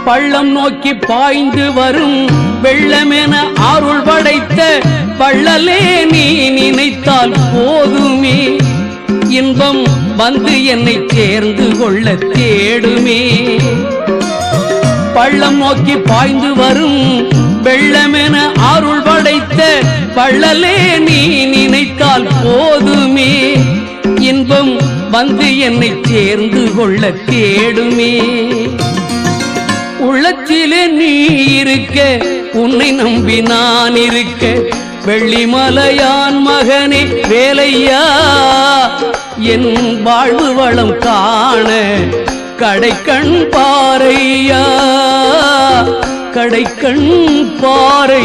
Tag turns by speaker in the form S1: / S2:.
S1: பள்ளம் நோக்கி பாய்ந்து வரும் வெள்ளமென அருள் படைத்த வள்ளலே நீ நினைத்தால் போதுமே, இன்பம் வந்து என்னை சேர்ந்து கொள்ள தேடுமே. பள்ளம் நோக்கி பாய்ந்து வரும் வெள்ளமென அருள் படைத்த வள்ளலே நீ நினைத்தால் போதுமே, இன்பம் வந்து என்னை சேர்ந்து கொள்ள தேடுமே. உள்ளத்திலே நீ இருக்க, உன்னை நம்பி நான் இருக்க, வெள்ளிமலையான் மகனே வேலையா, என் வாழ்வு வளம் காண கடைக்கண் பாரையா, கடைக்கண் பாரை.